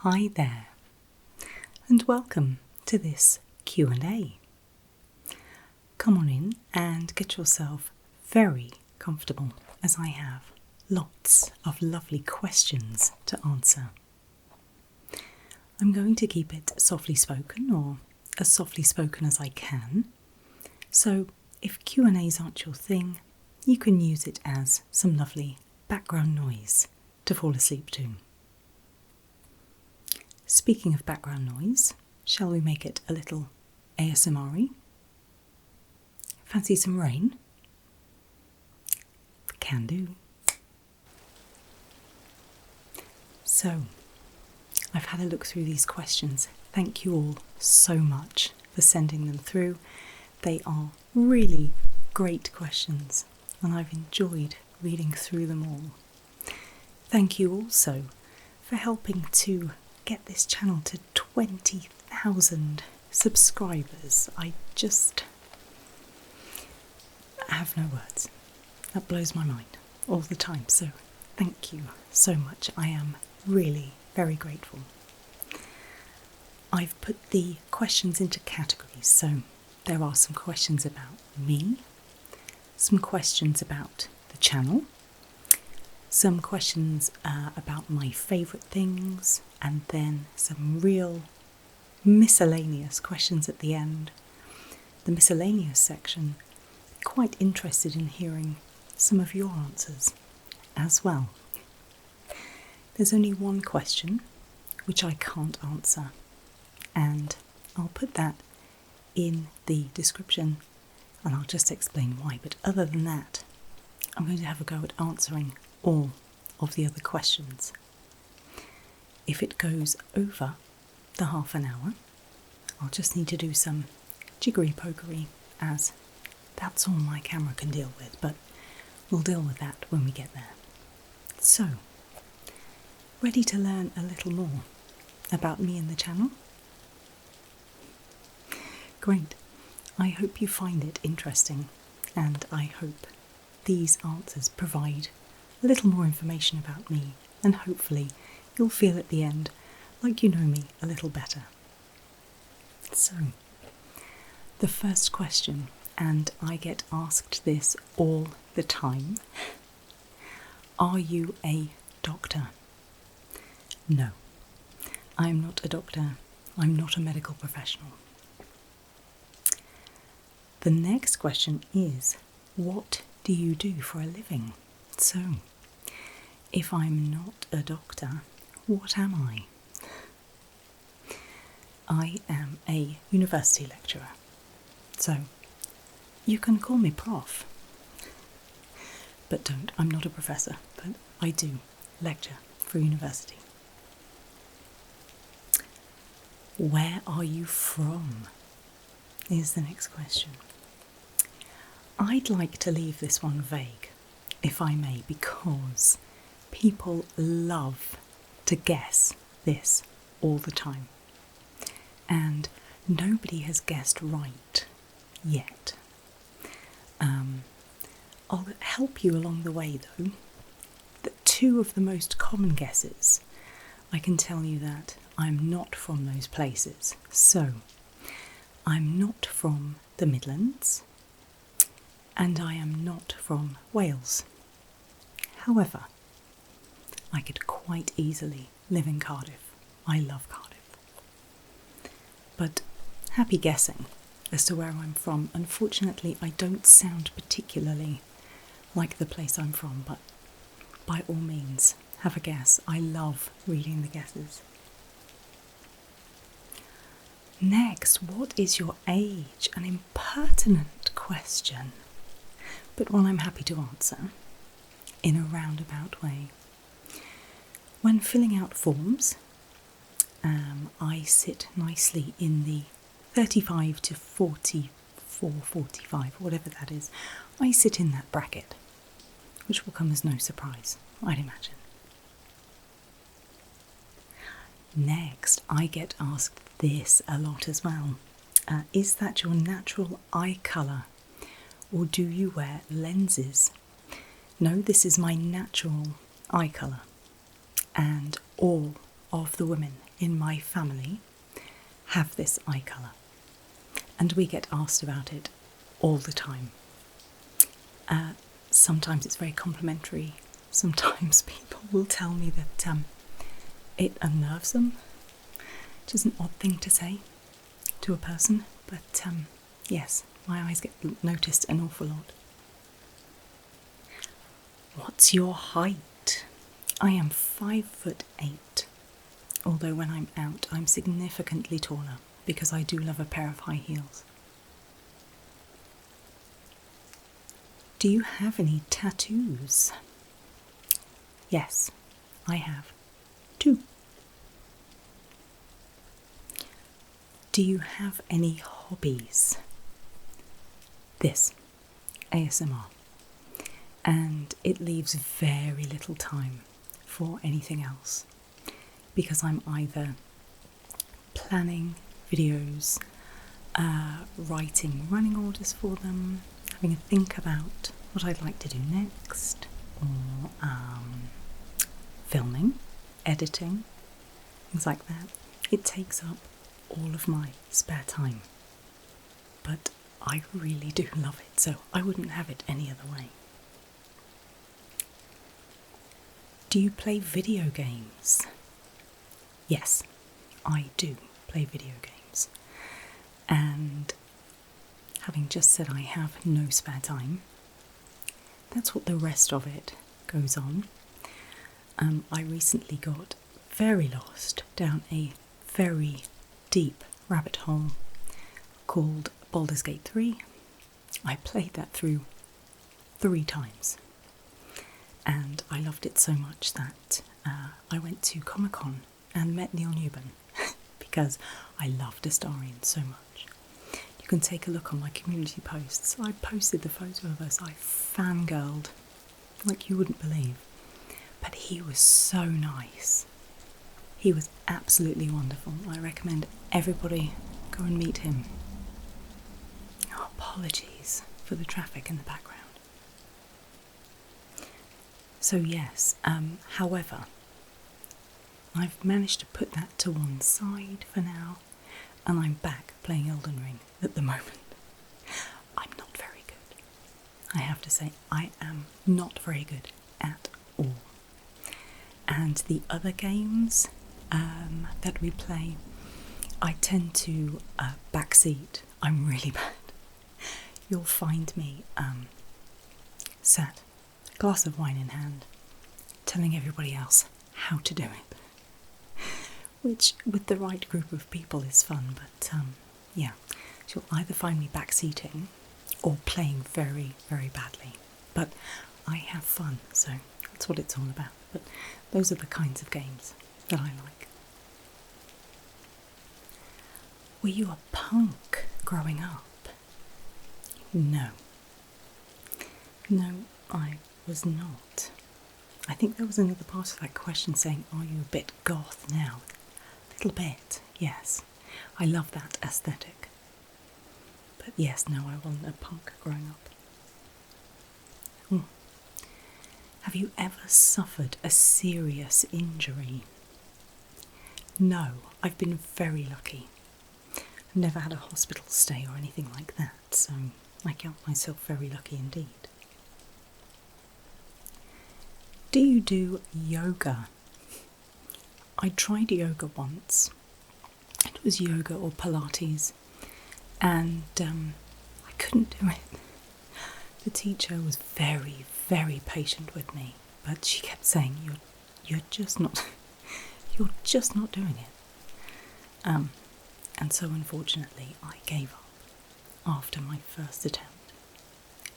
Hi there, and welcome to this Q&A. Come on in and get yourself very comfortable, as I have lots of lovely questions to answer. I'm going to keep it softly spoken, or as softly spoken as I can, so if Q&As aren't your thing, you can use it as some lovely background noise to fall asleep to. Speaking of background noise, shall we make it a little ASMR-y? Fancy some rain? Can do. So, I've had a look through these questions. Thank you all so much for sending them through. They are really great questions, and I've enjoyed reading through them all. Thank you also for helping to get this channel to 20,000 subscribers. I just have no words. That blows my mind all the time, so thank you so much. I am really very grateful. I've put the questions into categories, so there are some questions about me, some questions about the channel, some questions about my favourite things, and then some real miscellaneous questions at the end. The miscellaneous section, quite interested in hearing some of your answers as well. There's only one question which I can't answer, and I'll put that in the description and I'll just explain why. But other than that, I'm going to have a go at answering all of the other questions. If it goes over the half an hour, I'll just need to do some jiggery-pokery, as that's all my camera can deal with, but we'll deal with that when we get there. So, ready to learn a little more about me and the channel? Great. I hope you find it interesting, and I hope these answers provide a little more information about me, and hopefully you'll feel at the end like you know me a little better. So, the first question, and I get asked this all the time: are you a doctor? No, I'm not a doctor. I'm not a medical professional. The next question is, what do you do for a living? So, if I'm not a doctor, what am I? I am a university lecturer, so you can call me Prof. But don't, I'm not a professor, but I do lecture for university. Where are you from? Is the next question. I'd like to leave this one vague, if I may, because people love to guess this all the time. And nobody has guessed right yet. I'll help you along the way, though. That two of the most common guesses, I can tell you that I'm not from those places. So, I'm not from the Midlands, and I am not from Wales. However, I could quite easily live in Cardiff. I love Cardiff. But happy guessing as to where I'm from. Unfortunately, I don't sound particularly like the place I'm from, but by all means, have a guess. I love reading the guesses. Next, what is your age? An impertinent question, but one I'm happy to answer in a roundabout way. When filling out forms, I sit nicely in the 35 to 44, 45, whatever that is. I sit in that bracket, which will come as no surprise, I'd imagine. Next, I get asked this a lot as well. Is that your natural eye colour, or do you wear lenses? No, this is my natural eye colour, and all of the women in my family have this eye colour, and we get asked about it all the time. Sometimes it's very complimentary, sometimes people will tell me that it unnerves them, which is an odd thing to say to a person, but yes, my eyes get noticed an awful lot. What's your height? I am 5'8", although when I'm out I'm significantly taller because I do love a pair of high heels. Do you have any tattoos? Yes, I have 2. Do you have any hobbies? This, ASMR. And it leaves very little time for anything else because I'm either planning videos, writing running orders for them, having a think about what I'd like to do next, or filming, editing, things like that. It takes up all of my spare time, but I really do love it, so I wouldn't have it any other way. Do you play video games? Yes, I do play video games. And having just said I have no spare time, that's what the rest of it goes on. I recently got very lost down a very deep rabbit hole called Baldur's Gate 3. I played that through 3 times. And I loved it so much that I went to Comic-Con and met Neil Newbern because I love Astarion so much. You can take a look on my community posts. I posted the photo of us. I fangirled like you wouldn't believe. But he was so nice. He was absolutely wonderful. I recommend everybody go and meet him. Oh, apologies for the traffic in the background. So yes, however, I've managed to put that to one side for now, and I'm back playing Elden Ring at the moment. I'm not very good. I have to say, I am not very good at all. And the other games that we play, I tend to backseat. I'm really bad. You'll find me sat, glass of wine in hand, telling everybody else how to do it. Which, with the right group of people, is fun, but yeah. So you'll either find me backseating or playing very, very badly. But I have fun, so that's what it's all about. But those are the kinds of games that I like. Were you a punk growing up? No. No, I was not. I think there was another part of that question saying, are you a bit goth now? A little bit, yes. I love that aesthetic. But yes, no, I wasn't a punk growing up. Have you ever suffered a serious injury? No, I've been very lucky. I've never had a hospital stay or anything like that, so I count myself very lucky indeed. Do you do yoga? I tried yoga once. It was yoga or Pilates, and I couldn't do it. The teacher was very, very patient with me, but she kept saying, "You're just not, you're just not doing it." And so unfortunately, I gave up after my first attempt.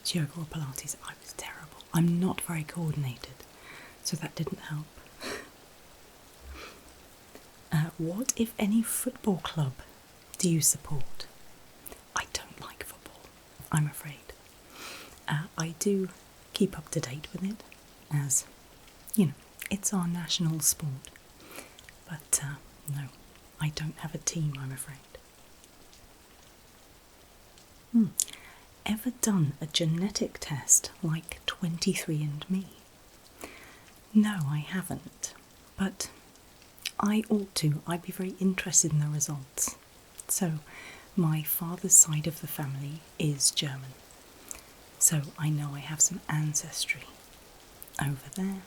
It's yoga or Pilates. I was terrible. I'm not very coordinated, so that didn't help. What, if any, football club do you support? I don't like football, I'm afraid. I do keep up to date with it, as, you know, it's our national sport. But no, I don't have a team, I'm afraid. Ever done a genetic test like 23andMe? No, I haven't, but I ought to. I'd be very interested in the results. So, my father's side of the family is German. So, I know I have some ancestry over there.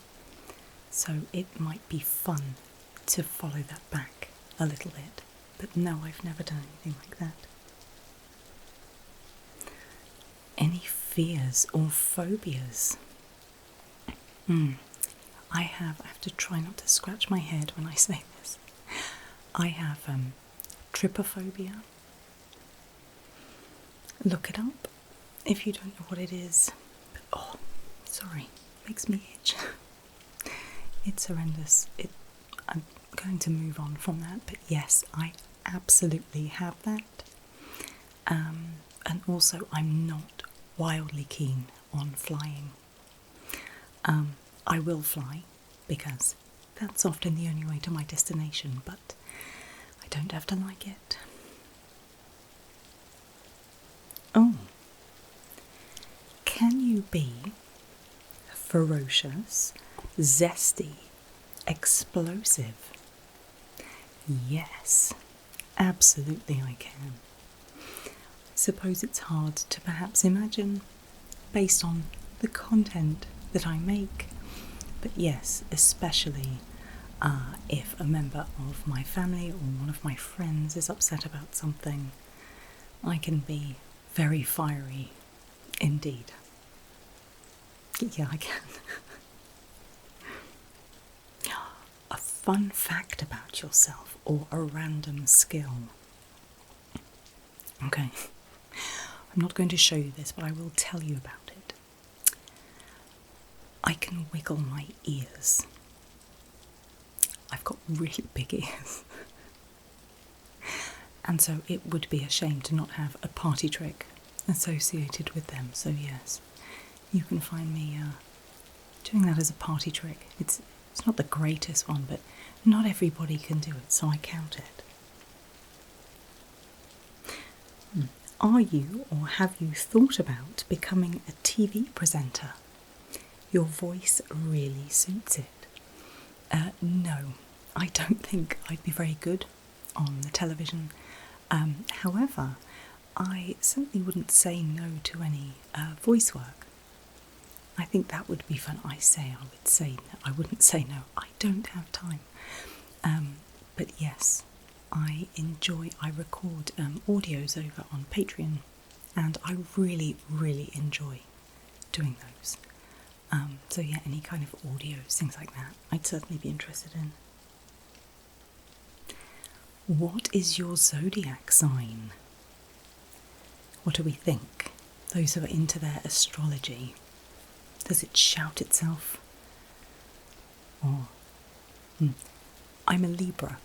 So, it might be fun to follow that back a little bit. But no, I've never done anything like that. Any fears or phobias? I have to try not to scratch my head when I say this. I have trypophobia. Look it up if you don't know what it is. But, oh, sorry, makes me itch. It's horrendous. I'm going to move on from that, but yes, I absolutely have that. And also, I'm not wildly keen on flying. I will fly because that's often the only way to my destination, but I don't have to like it. Oh, can you be ferocious, zesty, explosive? Yes, absolutely I can. I suppose it's hard to perhaps imagine based on the content that I make, but yes, especially if a member of my family or one of my friends is upset about something, I can be very fiery indeed. Yeah, I can. A fun fact about yourself or a random skill. Okay, I'm not going to show you this, but I will tell you about it. I can wiggle my ears. I've got really big ears. And so it would be a shame to not have a party trick associated with them. So yes, you can find me doing that as a party trick. It's not the greatest one, but not everybody can do it, so I count it. Are you or have you thought about becoming a TV presenter? Your voice really suits it. No, I don't think I'd be very good on the television. However, I certainly wouldn't say no to any voice work. I think that would be fun. I would say no. I wouldn't say no. I don't have time. But yes, I record audios over on Patreon, and I really, really enjoy doing those. So yeah, any kind of audios, things like that, I'd certainly be interested in. What is your zodiac sign? What do we think? Those who are into their astrology. Does it shout itself? Or I'm a Libra.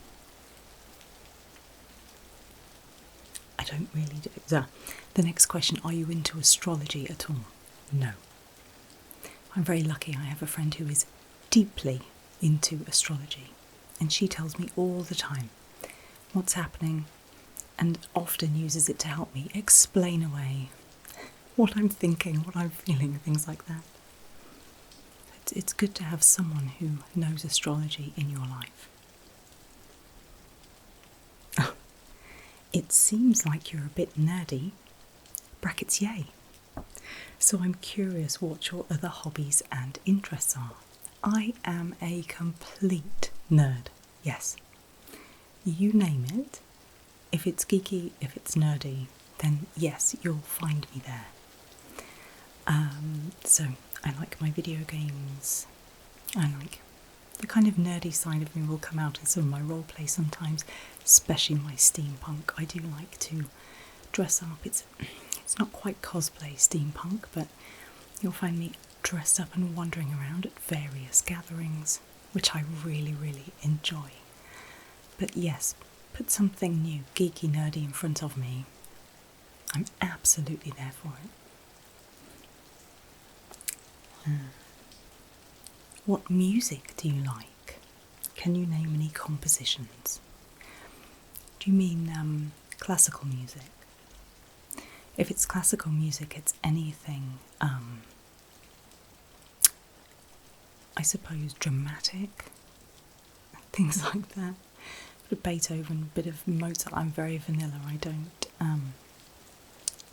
I don't really do it. The next question, are you into astrology at all? No. I'm very lucky. I have a friend who is deeply into astrology, and she tells me all the time what's happening and often uses it to help me explain away what I'm thinking, what I'm feeling, things like that. It's good to have someone who knows astrology in your life. It seems like you're a bit nerdy. Brackets yay. So I'm curious what your other hobbies and interests are. I am a complete nerd. Yes. You name it. If it's geeky, if it's nerdy, then yes, you'll find me there. So I like my video games. I like the kind of nerdy side of me will come out in some of my roleplay sometimes, especially my steampunk. I do like to dress up. It's not quite cosplay steampunk, but you'll find me dressed up and wandering around at various gatherings, which I really, really enjoy. But yes, put something new, geeky, nerdy in front of me. I'm absolutely there for it. What music do you like? Can you name any compositions? Do you mean classical music? If it's classical music, it's anything, I suppose, dramatic. things like that. A bit of Beethoven, a bit of Mozart. I'm very vanilla. I don't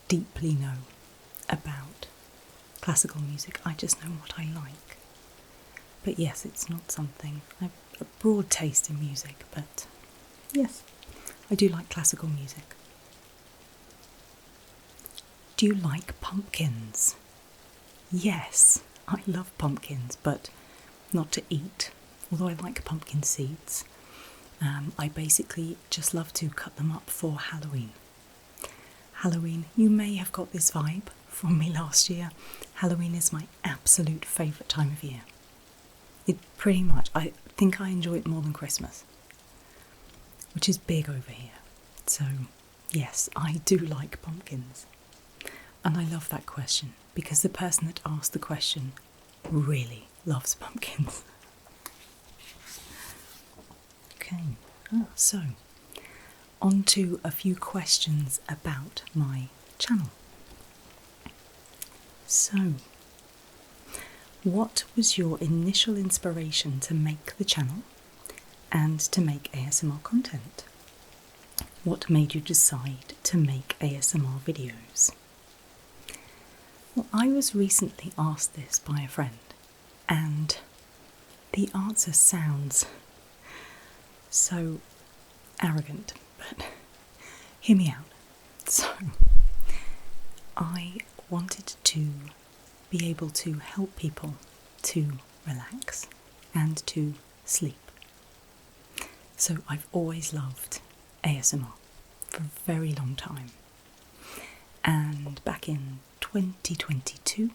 deeply know about classical music. I just know what I like. But yes, it's not something. I have a broad taste in music, but yes, I do like classical music. Do you like pumpkins? Yes, I love pumpkins, but not to eat. Although I like pumpkin seeds, I basically just love to cut them up for Halloween. Halloween, you may have got this vibe from me last year. Halloween is my absolute favourite time of year. It pretty much, I think I enjoy it more than Christmas, which is big over here. So, yes, I do like pumpkins. And I love that question because the person that asked the question really loves pumpkins. Okay, so on to a few questions about my channel. So, what was your initial inspiration to make the channel and to make ASMR content? What made you decide to make ASMR videos? Well, I was recently asked this by a friend, and the answer sounds so arrogant, but hear me out. So, I wanted to be able to help people to relax and to sleep. So I've always loved ASMR for a very long time. And back in 2022,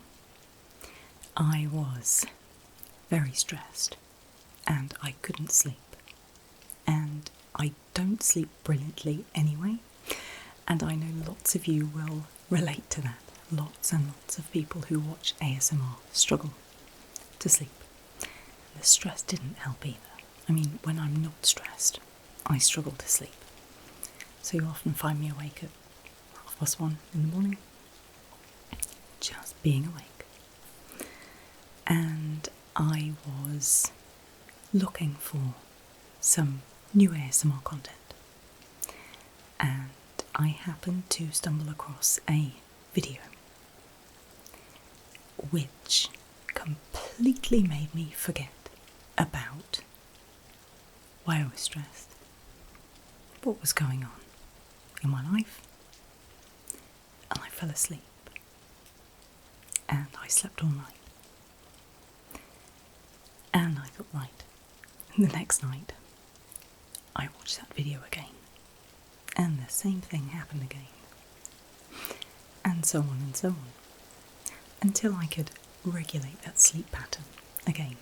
I was very stressed and I couldn't sleep. And I don't sleep brilliantly anyway, and I know lots of you will relate to that. Lots and lots of people who watch ASMR struggle to sleep. The stress didn't help either. I mean, when I'm not stressed, I struggle to sleep. So you often find me awake at 1:30 in the morning, just being awake. And I was looking for some new ASMR content. And I happened to stumble across a video which completely made me forget about why I was stressed, what was going on in my life, and I fell asleep. And I slept all night. And I thought, right, the next night I watched that video again, and the same thing happened again, and so on and so on, until I could regulate that sleep pattern again.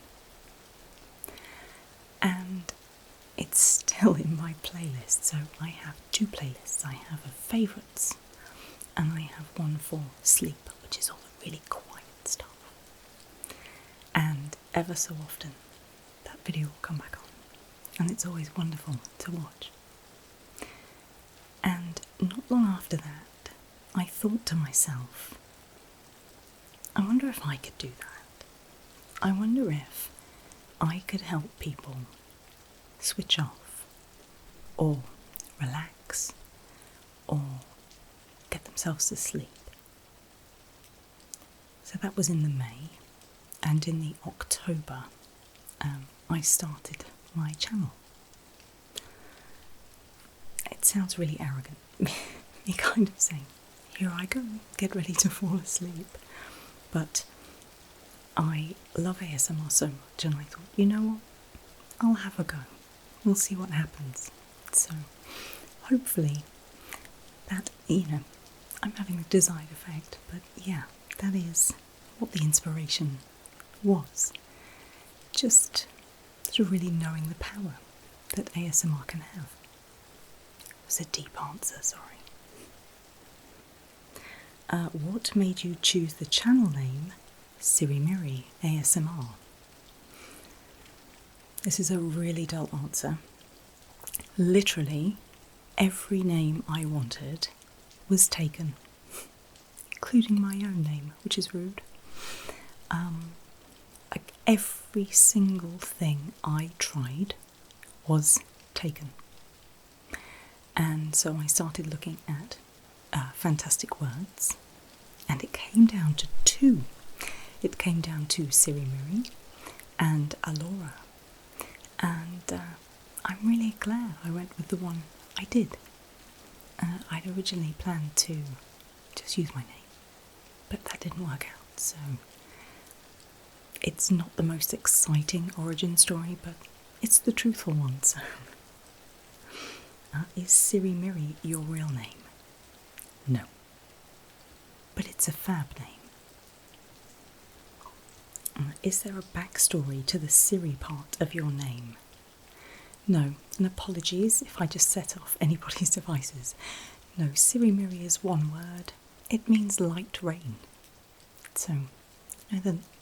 And it's still in my playlist, so I have two playlists. I have a favourites, and I have one for sleep, which is all the really quiet stuff. And ever so often, that video will come back on, and it's always wonderful to watch. And not long after that, I thought to myself, I wonder if I could do that. I wonder if I could help people switch off, or relax, or get themselves to sleep. So that was in the May, and in the October, I started my channel. It sounds really arrogant, me kind of saying, here I go, get ready to fall asleep. But I love ASMR so much, and I thought, you know what, I'll have a go. We'll see what happens. So hopefully that, I'm having the desired effect. But yeah, that is what the inspiration was. Just sort of really knowing the power that ASMR can have. It was a deep answer, sorry. What made you choose the channel name Sirimiri ASMR? This is a really dull answer. Literally, every name I wanted was taken, including my own name, which is rude. Like every single thing I tried was taken. And so I started looking at fantastic words, and it came down to two. It came down to Sirimiri and Alora. And I'm really glad I went with the one I did. I'd originally planned to just use my name, but that didn't work out, so it's not the most exciting origin story, but it's the truthful one, so. Is Sirimiri your real name? No. But it's a fab name. Is there a backstory to the Siri part of your name? No, and apologies if I just set off anybody's devices. No, Sirimiri is one word. It means light rain. So,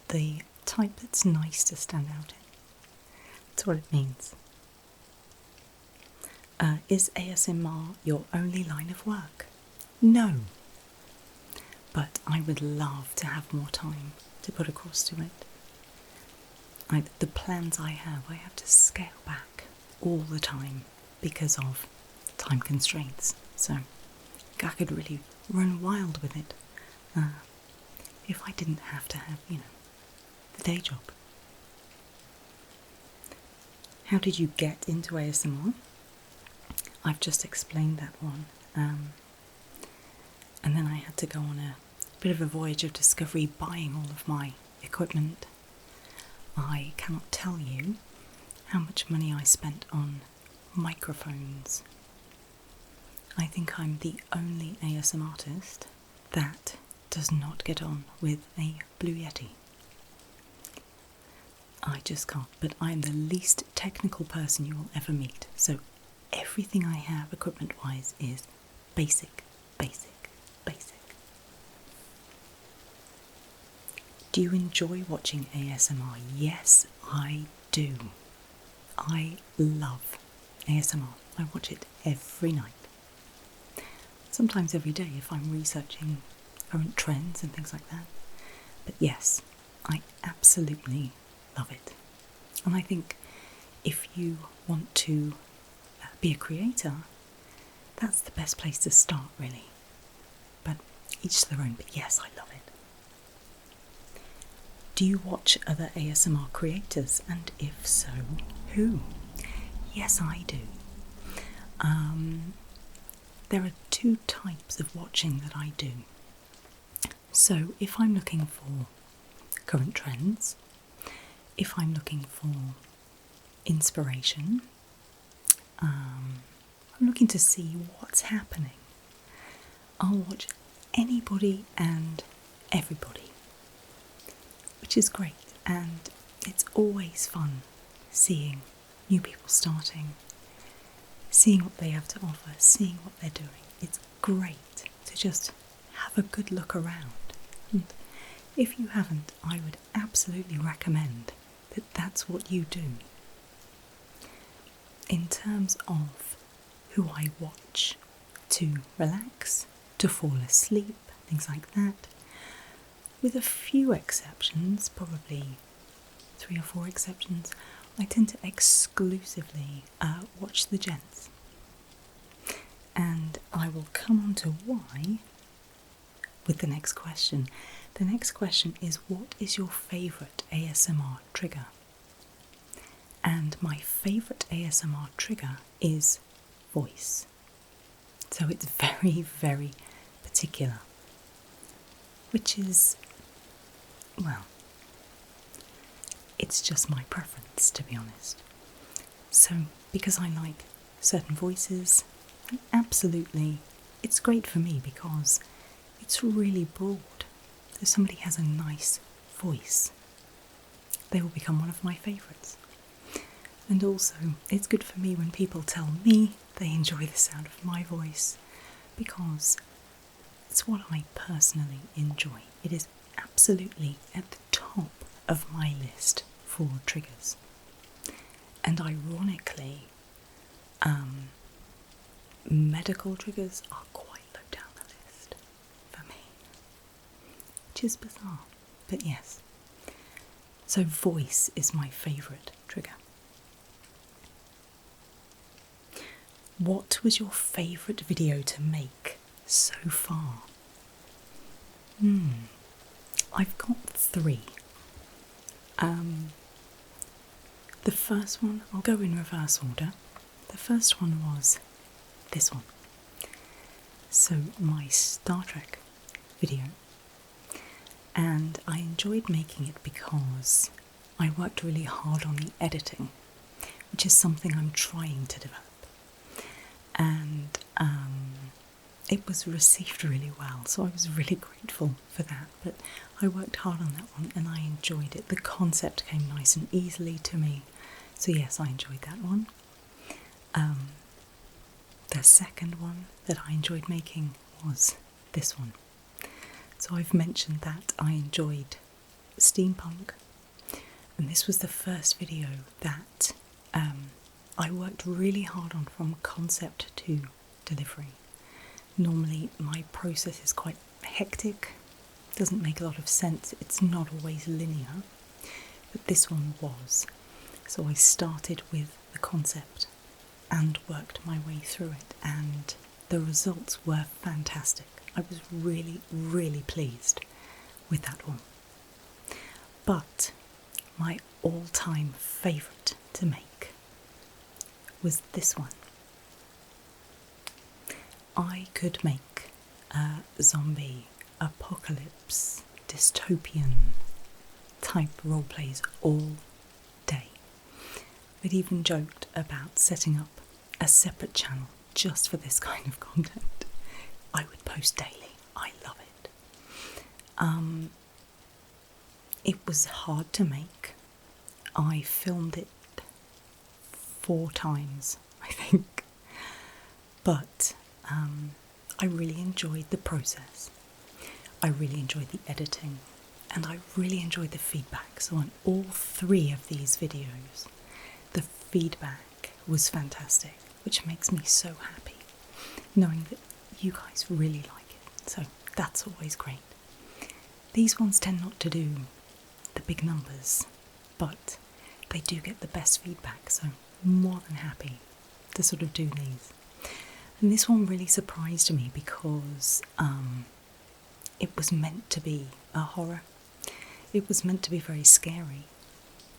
the type that's nice to stand out in. That's what it means. Is ASMR your only line of work? No. But I would love to have more time to put across to it. The plans I have to scale back all the time because of time constraints. So I could really run wild with it if I didn't have to have, the day job. How did you get into ASMR? I've just explained that one. And then I had to go on a bit of a voyage of discovery, buying all of my equipment. I cannot tell you how much money I spent on microphones. I think I'm the only ASMR artist that does not get on with a Blue Yeti. I just can't, but I'm the least technical person you will ever meet, so everything I have equipment-wise is basic, basic, basic. Do you enjoy watching ASMR? Yes, I do. I love ASMR. I watch it every night. Sometimes every day if I'm researching current trends and things like that. But yes, I absolutely love it. And I think if you want to be a creator, that's the best place to start, really. But each to their own. But yes, I love it. Do you watch other ASMR creators? And if so, who? Yes, I do. There are two types of watching that I do. So if I'm looking for current trends, if I'm looking for inspiration, I'm looking to see what's happening, I'll watch anybody and everybody, which is great, and it's always fun seeing new people starting, seeing what they have to offer, seeing what they're doing. It's great to just have a good look around. And if you haven't, I would absolutely recommend that that's what you do. In terms of who I watch to relax, to fall asleep, things like that, with a few exceptions, probably 3 or 4 exceptions, I tend to exclusively watch the gents. And I will come on to why with the next question. The next question is, what is your favourite ASMR trigger? And my favourite ASMR trigger is voice. So it's very, very particular. Which is, well, it's just my preference, to be honest. So, because I like certain voices, absolutely, it's great for me because it's really broad. If somebody has a nice voice, they will become one of my favourites. And also, it's good for me when people tell me they enjoy the sound of my voice, because it's what I personally enjoy. It is absolutely at the top of my list for triggers. And ironically, medical triggers are quite low down the list for me, which is bizarre, but yes. So voice is my favourite trigger. What was your favourite video to make so far? I've got 3. The first one, I'll go in reverse order. The first one was this one. So my Star Trek video. And I enjoyed making it because I worked really hard on the editing, which is something I'm trying to develop. And it was received really well, so I was really grateful for that. But I worked hard on that one and I enjoyed it. The concept came nice and easily to me, so yes, I enjoyed that one. The second one that I enjoyed making was this one. So I've mentioned that I enjoyed steampunk, and this was the first video that I worked really hard on from concept to delivery. Normally my process is quite hectic, doesn't make a lot of sense, it's not always linear, but this one was. So I started with the concept and worked my way through it, and the results were fantastic. I was really, really pleased with that one. But my all-time favourite to make was this one. I could make a zombie apocalypse dystopian type roleplays all day. I'd even joked about setting up a separate channel just for this kind of content. I would post daily. I love it. It was hard to make. I filmed it 4 times, I think. But I really enjoyed the process. I really enjoyed the editing. And I really enjoyed the feedback. So on all 3 of these videos, the feedback was fantastic, which makes me so happy, knowing that you guys really like it. So that's always great. These ones tend not to do the big numbers, but they do get the best feedback, so more than happy to sort of do these. And this one really surprised me because it was meant to be a horror. It was meant to be very scary,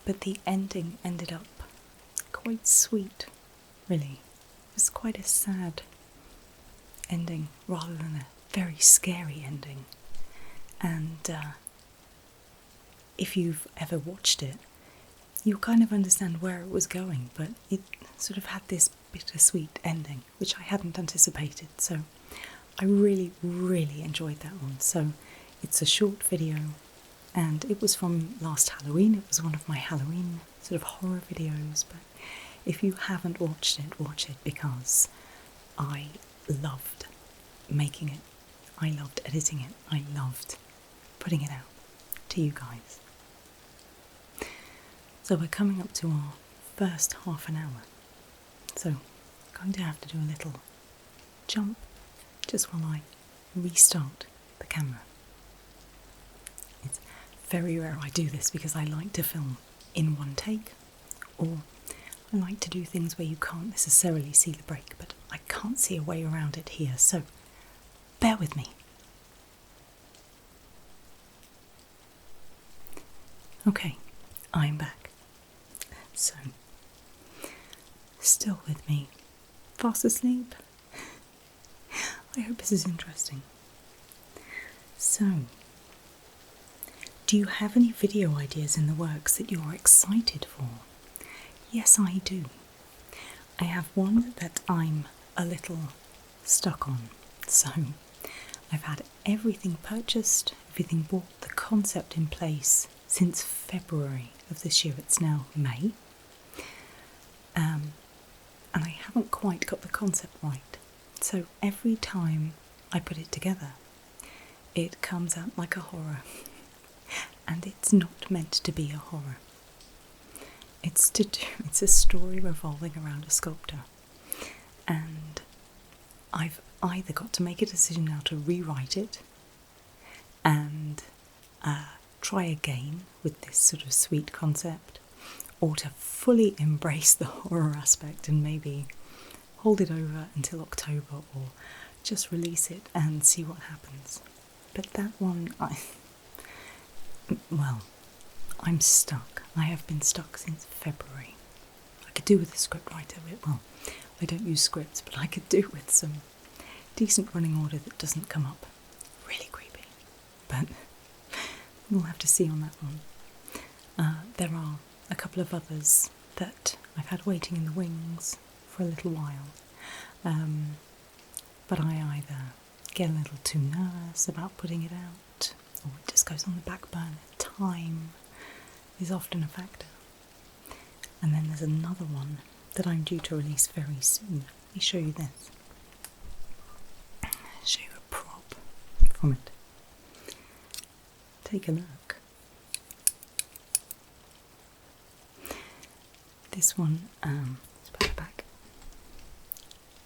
but the ending ended up quite sweet, really. It was quite a sad ending rather than a very scary ending. And if you've ever watched it, you'll kind of understand where it was going, but it sort of had this bittersweet ending, which I hadn't anticipated. So I really, really enjoyed that one. So it's a short video, and it was from last Halloween. It was one of my Halloween sort of horror videos, but if you haven't watched it, watch it, because I loved making it. I loved editing it. I loved putting it out to you guys. So we're coming up to our first half an hour. So I'm going to have to do a little jump just while I restart the camera. It's very rare I do this because I like to film in one take, or I like to do things where you can't necessarily see the break, but I can't see a way around it here, so bear with me. Okay, I'm back. So, still with me, fast asleep? I hope this is interesting. So, do you have any video ideas in the works that you're excited for? Yes, I do. I have one that I'm a little stuck on. So, I've had everything purchased, everything bought, the concept in place since February of this year. It's now May. And I haven't quite got the concept right. So every time I put it together, it comes out like a horror. And it's not meant to be a horror. It's a story revolving around a sculptor. And I've either got to make a decision now to rewrite it and try again with this sort of sweet concept, or to fully embrace the horror aspect and maybe hold it over until October or just release it and see what happens. But that one, I'm stuck. I have been stuck since February. I could do with a script writer. Well, I don't use scripts, but I could do with some decent running order that doesn't come up really creepy. But we'll have to see on that one. There are a couple of others that I've had waiting in the wings for a little while. But I either get a little too nervous about putting it out, or it just goes on the back burner. Time is often a factor. And then there's another one that I'm due to release very soon. Let me show you this. Show you a prop from it. Take a look. This one, let's put it back,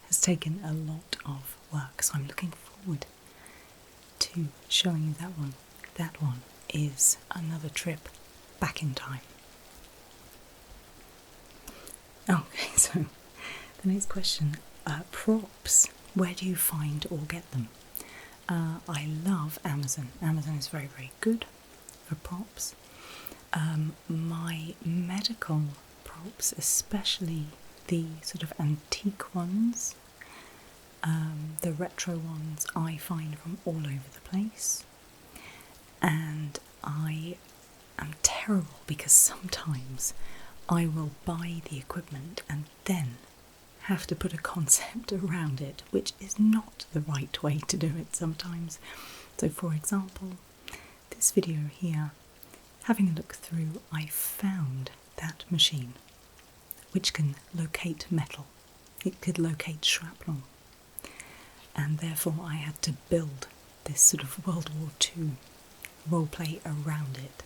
has taken a lot of work, so I'm looking forward to showing you that one. That one is another trip back in time. Okay, so the next question, props, where do you find or get them? I love Amazon. Amazon is very, very good for props. My medical props, especially the sort of antique ones, the retro ones, I find from all over the place. And I am terrible because sometimes I will buy the equipment and then have to put a concept around it, which is not the right way to do it sometimes. So for example, this video here, having a look through, I found that machine which can locate metal. It could locate shrapnel, and therefore I had to build this sort of World War II roleplay around it,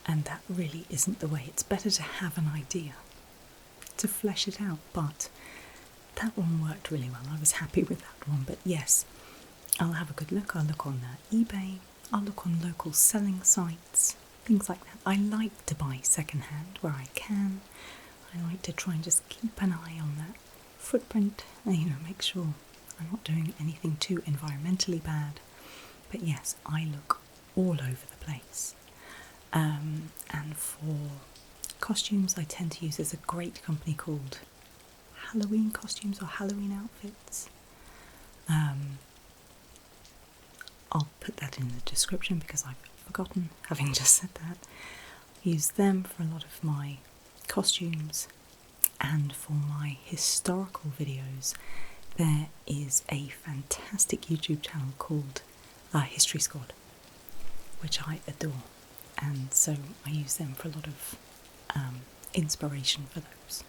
and that really isn't the way. It's better to have an idea, to flesh it out, but that one worked really well. I was happy with that one. But yes, I'll have a good look. I'll look on eBay, I'll look on local selling sites, things like that. I like to buy secondhand where I can. I like to try and just keep an eye on that footprint and, make sure I'm not doing anything too environmentally bad. But yes, I look all over the place. And for costumes, I tend to use, there's a great company called Halloween Costumes or Halloween Outfits. I'll put that in the description because I've forgotten, having just said that. I use them for a lot of my costumes, and for my historical videos there is a fantastic YouTube channel called History Squad, which I adore, and so I use them for a lot of inspiration for those.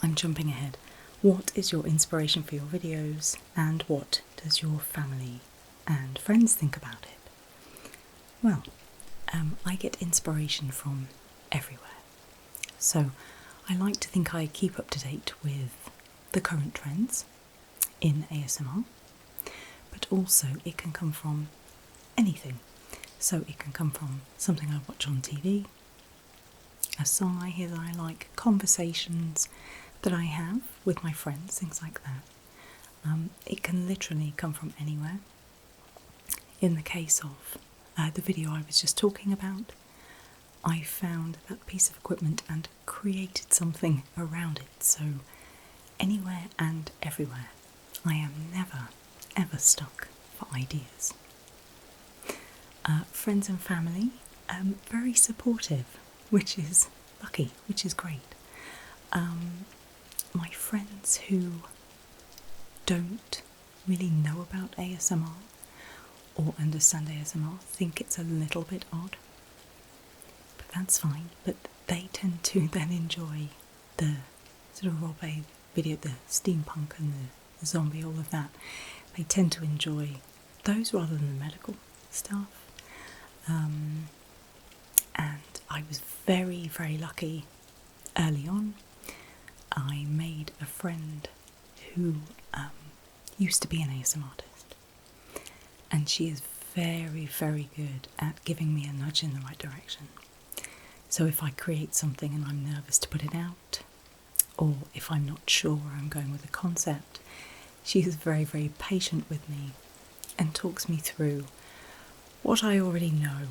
I'm jumping ahead. What is your inspiration for your videos, and what does your family and friends think about it? Well, I get inspiration from everywhere. So I like to think I keep up to date with the current trends in ASMR, but also it can come from anything. So it can come from something I watch on TV, a song I hear that I like, conversations that I have with my friends, things like that. It can literally come from anywhere. In the case of the video I was just talking about, I found that piece of equipment and created something around it. So anywhere and everywhere. I am never, ever stuck for ideas. Friends and family, very supportive, which is lucky, which is great. My friends who don't really know about ASMR or understand ASMR think it's a little bit odd, but that's fine. But they tend to then enjoy the sort of roleplay video, the steampunk and the zombie, all of that. They tend to enjoy those rather than the medical stuff. And I was very, very lucky early on. I made a friend who used to be an ASMR artist, and she is very, very good at giving me a nudge in the right direction. So if I create something and I'm nervous to put it out, or if I'm not sure where I'm going with a concept, she is very, very patient with me and talks me through what I already know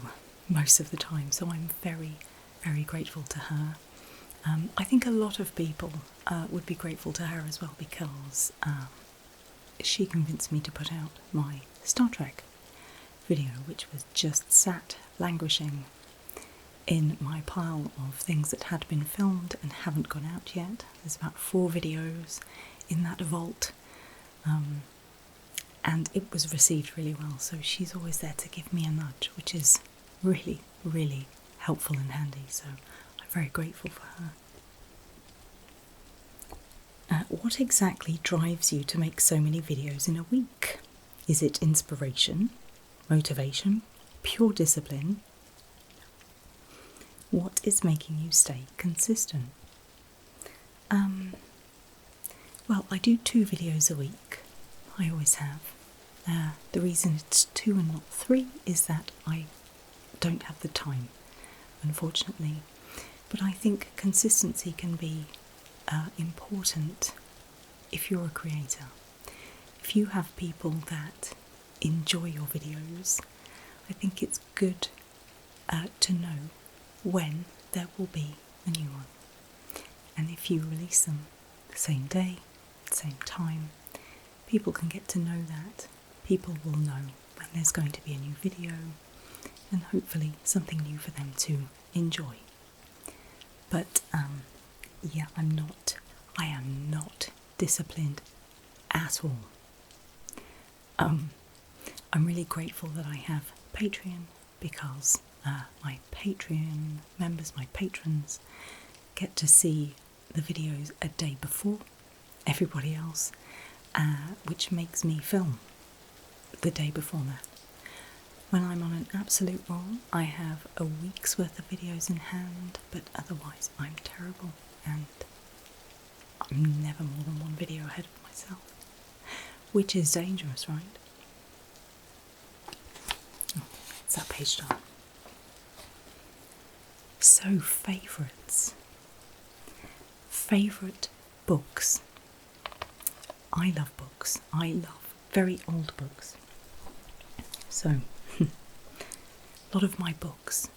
most of the time. So I'm very, very grateful to her. I think a lot of people would be grateful to her as well, because she convinced me to put out my Star Trek video, which was just sat languishing in my pile of things that had been filmed and haven't gone out yet. There's about 4 videos in that vault, and it was received really well, so she's always there to give me a nudge, which is really, really helpful and handy, so I'm very grateful for her. What exactly drives you to make so many videos in a week? Is it inspiration, motivation, pure discipline? What is making you stay consistent? Well, I do 2 videos a week. I always have. The reason it's 2 and not 3 is that I don't have the time, unfortunately. But I think consistency can be important if you're a creator. If you have people that enjoy your videos, I think it's good to know when there will be a new one. And if you release them the same day, same time, people can get to know that. People will know when there's going to be a new video, and hopefully something new for them to enjoy. But yeah, I am not disciplined at all. I'm really grateful that I have Patreon, because my Patreon members, my patrons, get to see the videos a day before everybody else, which makes me film the day before that. When I'm on an absolute roll, I have a week's worth of videos in hand, but otherwise I'm terrible, and I'm never more than 1 video ahead of myself, which is dangerous, right? Oh, it's that page down. So, favourites. Favourite books. I love books. I love very old books. So, a lot of my books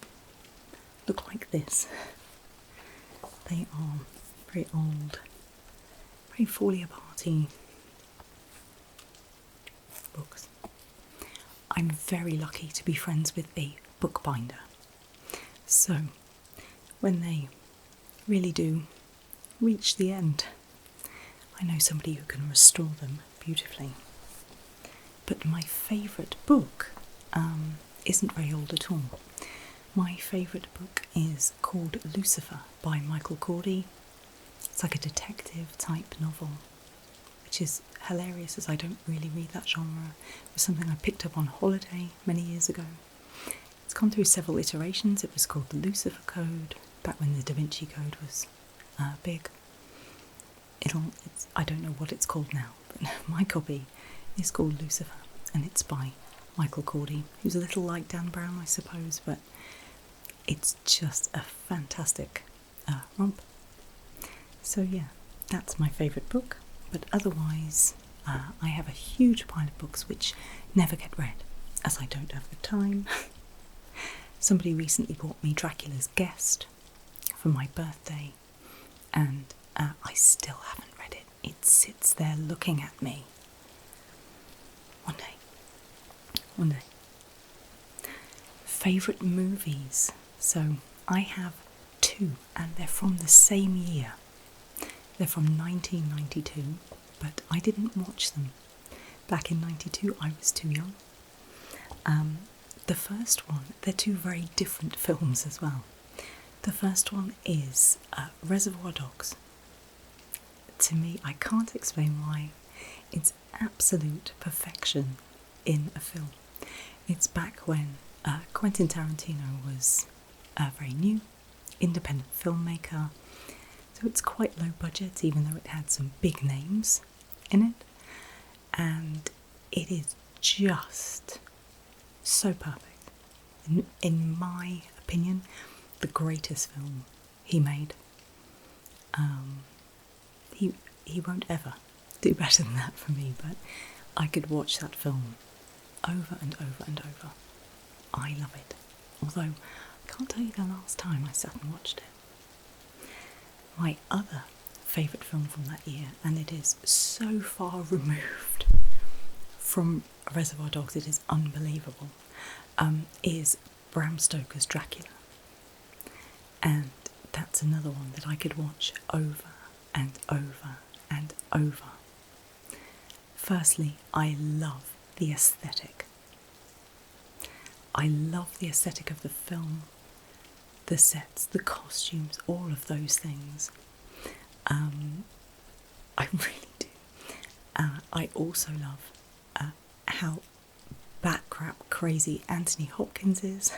look like this. They are very old, very falling-aparty books. I'm very lucky to be friends with a bookbinder. So, when they really do reach the end, I know somebody who can restore them beautifully. But my favourite book isn't very old at all. My favourite book is called Lucifer by Michael Cosy. It's like a detective type novel, which is hilarious as I don't really read that genre. It was something I picked up on holiday many years ago. It's gone through several iterations. It was called the Lucifer Code, back when the Da Vinci Code was big. I don't know what it's called now, but my copy is called Lucifer, and it's by Michael Cosy, who's a little like Dan Brown, I suppose, but it's just a fantastic romp. So yeah, that's my favourite book, but otherwise I have a huge pile of books which never get read, as I don't have the time. Somebody recently bought me Dracula's Guest for my birthday, and I still haven't read it. It sits there looking at me. One day. Favourite movies. So I have 2, and they're from the same year. They're from 1992, but I didn't watch them. Back in 92, I was too young. The first one, they're 2 very different films as well. The first one is Reservoir Dogs. To me, I can't explain why. It's absolute perfection in a film. It's back when Quentin Tarantino was a very new, independent filmmaker. So it's quite low budget, even though it had some big names in it. And it is just so perfect. In my opinion, the greatest film he made. He won't ever do better than that for me, but I could watch that film over and over and over. I love it. Although I can't tell you the last time I sat and watched it. My other favourite film from that year, and it is so far removed from Reservoir Dogs, it is unbelievable, is Bram Stoker's Dracula. And that's another one that I could watch over and over and over. Firstly, I love the aesthetic. I love the aesthetic of the film, the sets, the costumes, all of those things. I really do. I also love how batcrap crazy Anthony Hopkins is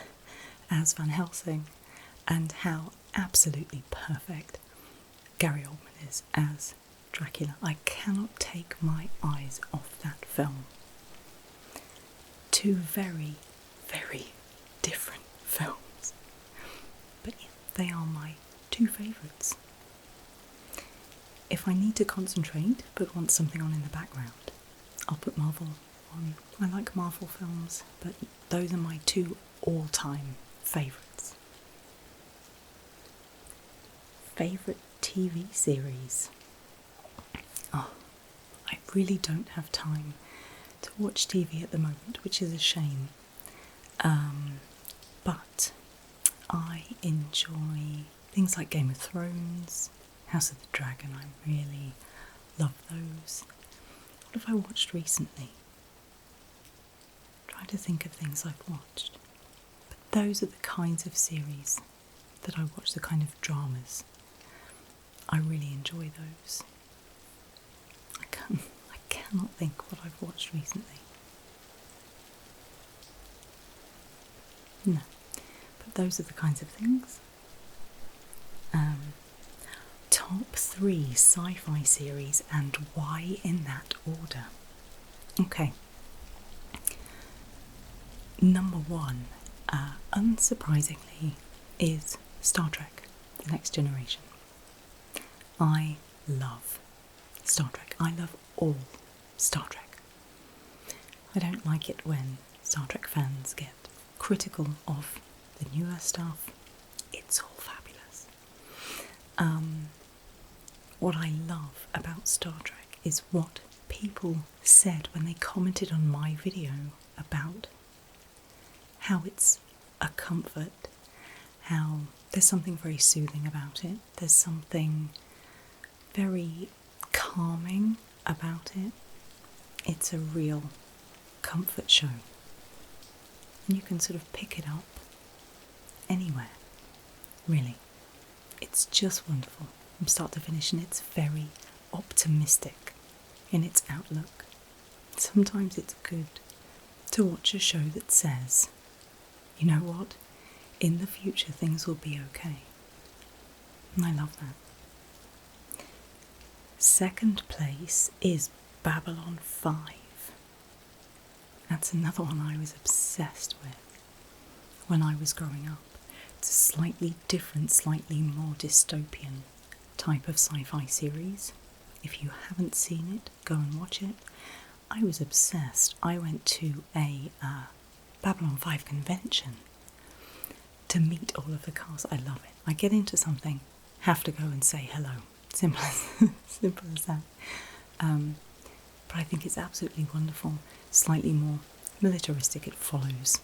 as Van Helsing, and how absolutely perfect Gary Oldman is as Dracula. I cannot take my eyes off that film. Two very, very different films. But yeah, they are my two favourites. If I need to concentrate but want something on in the background, I'll put Marvel on. I like Marvel films, but those are my two all-time favourites. Favourite TV series? Oh, I really don't have time to watch TV at the moment, which is a shame. But I enjoy things like Game of Thrones, House of the Dragon. I really love those. What have I watched recently? Try to think of things I've watched. But those are the kinds of series that I watch, the kind of dramas. I really enjoy those. I cannot think what I've watched recently. No, but those are the kinds of things. Top 3 sci-fi series and why in that order? Okay. Number 1, unsurprisingly, is Star Trek: The Next Generation. I love Star Trek. I love all Star Trek. I don't like it when Star Trek fans get critical of the newer stuff. It's all fabulous. What I love about Star Trek is what people said when they commented on my video about how it's a comfort, how there's something very soothing about it, there's something very calming about it. It's a real comfort show. And you can sort of pick it up anywhere, really. It's just wonderful from start to finish, and it's very optimistic in its outlook. Sometimes it's good to watch a show that says, you know what, in the future things will be okay. And I love that. Second place is Babylon 5. That's another one I was obsessed with when I was growing up. It's a slightly different, slightly more dystopian type of sci-fi series. If you haven't seen it, go and watch it. I was obsessed. I went to a Babylon 5 convention to meet all of the cast. I love it. I get into something, have to go and say hello. Simple as that. But I think it's absolutely wonderful. Slightly more militaristic. It follows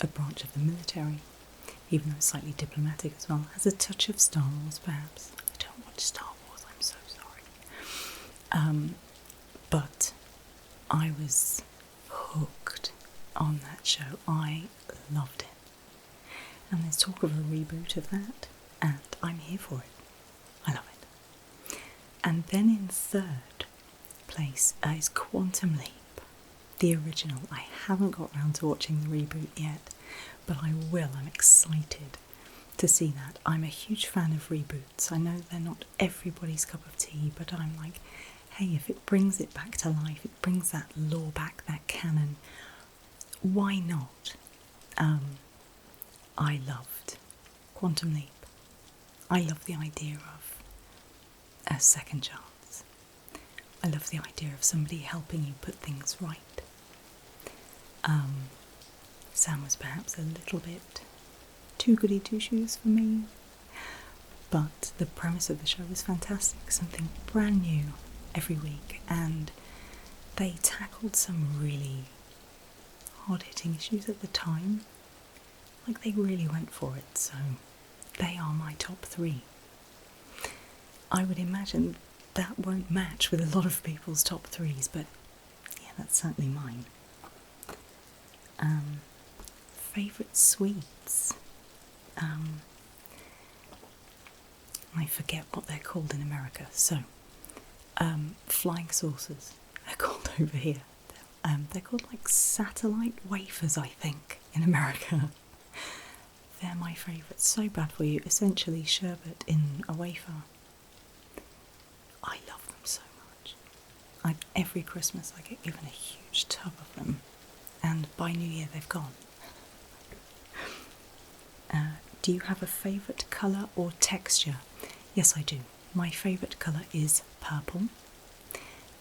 a branch of the military, even though it's slightly diplomatic as well. Has a touch of Star Wars, perhaps. I don't watch Star Wars, I'm so sorry. But I was hooked on that show. I loved it. And there's talk of a reboot of that, and I'm here for it. I love it. And then in third place is Quantum Leap, the original. I haven't got round to watching the reboot yet, but I will. I'm excited to see that. I'm a huge fan of reboots. I know they're not everybody's cup of tea, but I'm like, hey, if it brings it back to life, it brings that lore back, that canon, why not? I loved quantum leap. I love the idea of a second chance. I love the idea of somebody helping you put things right. Sam was perhaps a little bit too goody two-shoes for me, but the premise of the show was fantastic, something brand new every week, and they tackled some really hard-hitting issues at the time. Like, they really went for it, so they are my top 3. I would imagine that won't match with a lot of people's top 3s, but yeah, that's certainly mine. Favourite sweets? I forget what they're called in America, so flying saucers, they're called over here. They're called like satellite wafers, I think, in America. They're my favourite. So bad for you. Essentially sherbet in a wafer. I love them so much. Every Christmas I get given a huge tub of them, and by New Year they've gone. Do you have a favourite colour or texture? Yes, I do. My favourite colour is purple,